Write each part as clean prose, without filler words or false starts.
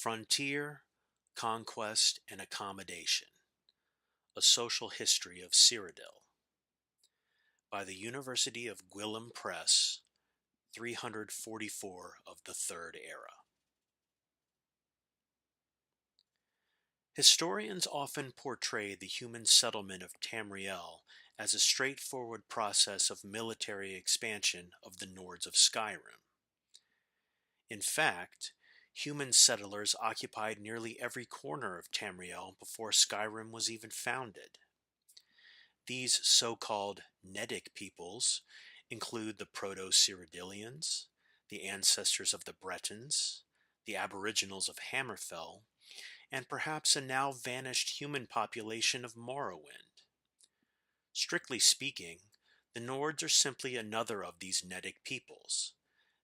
Frontier, Conquest, and Accommodation, A Social History of Cyrodiil, by the University of Gwilym Press, 344 of the Third Era. Historians often portray the human settlement of Tamriel as a straightforward process of military expansion of the Nords of Skyrim. In fact, human settlers occupied nearly every corner of Tamriel before Skyrim was even founded. These so-called Nedic peoples include the Proto-Cyrodiilians, the ancestors of the Bretons, the aboriginals of Hammerfell, and perhaps a now vanished human population of Morrowind. Strictly speaking, the Nords are simply another of these Nedic peoples,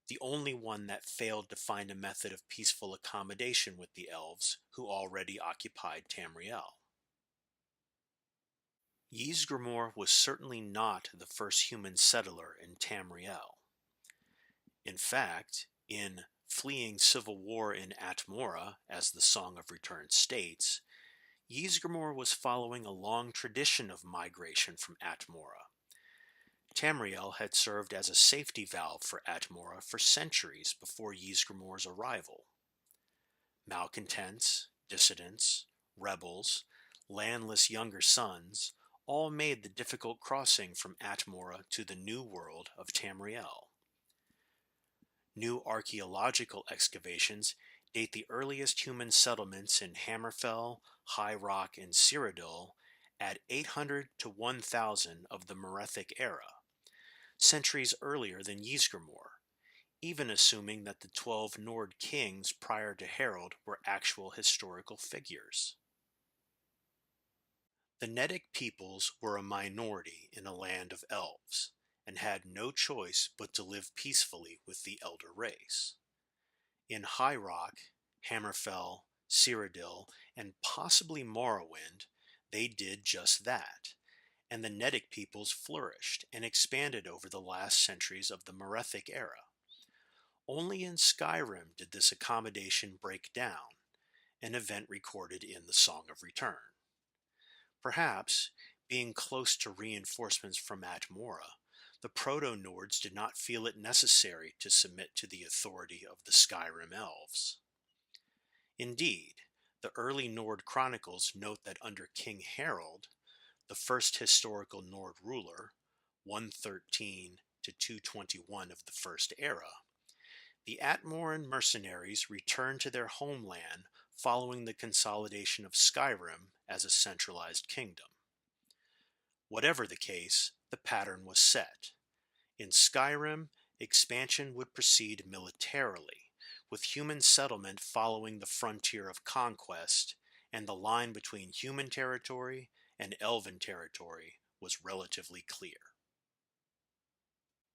the only one that failed to find a method of peaceful accommodation with the elves who already occupied Tamriel. Ysgramor was certainly not the first human settler in Tamriel. In fact, in Fleeing Civil War in Atmora, as the Song of Return states, Ysgramor was following a long tradition of migration from Atmora. Tamriel had served as a safety valve for Atmora for centuries before Ysgramor's arrival. Malcontents, dissidents, rebels, landless younger sons all made the difficult crossing from Atmora to the new world of Tamriel. New archaeological excavations date the earliest human settlements in Hammerfell, High Rock, and Cyrodiil at 800 to 1000 of the Merethic era, centuries earlier than Ysgramor, even assuming that the 12 Nord kings prior to Harald were actual historical figures. The Nedic peoples were a minority in a land of elves, and had no choice but to live peacefully with the elder race. In High Rock, Hammerfell, Cyrodiil, and possibly Morrowind, they did just that, and the Nedic peoples flourished and expanded over the last centuries of the Merethic era. Only in Skyrim did this accommodation break down, an event recorded in the Song of Return. Perhaps, being close to reinforcements from Atmora, the Proto-Nords did not feel it necessary to submit to the authority of the Skyrim elves. Indeed, the early Nord chronicles note that under King Harald, the first historical Nord ruler, 113 to 221 of the First Era, the Atmoran mercenaries returned to their homeland following the consolidation of Skyrim as a centralized kingdom. Whatever the case, the pattern was set. In Skyrim, expansion would proceed militarily, with human settlement following the frontier of conquest, and the line between human territory and elven territory was relatively clear.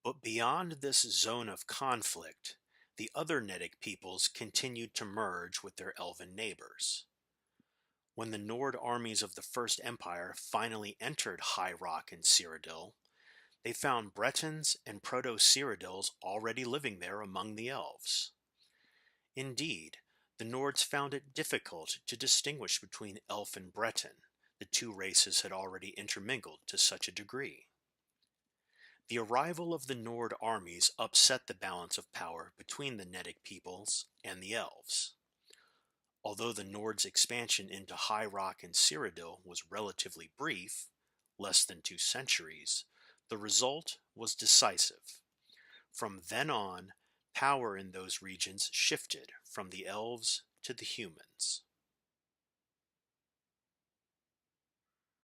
But beyond this zone of conflict, the other Nedic peoples continued to merge with their elven neighbors. When the Nord armies of the First Empire finally entered High Rock and Cyrodiil, they found Bretons and Proto-Cyrodiils already living there among the elves. Indeed, the Nords found it difficult to distinguish between elf and Breton. The two races had already intermingled to such a degree. The arrival of the Nord armies upset the balance of power between the Nedic peoples and the elves. Although the Nords' expansion into High Rock and Cyrodiil was relatively brief, less than 2 centuries, the result was decisive. From then on, power in those regions shifted from the elves to the humans.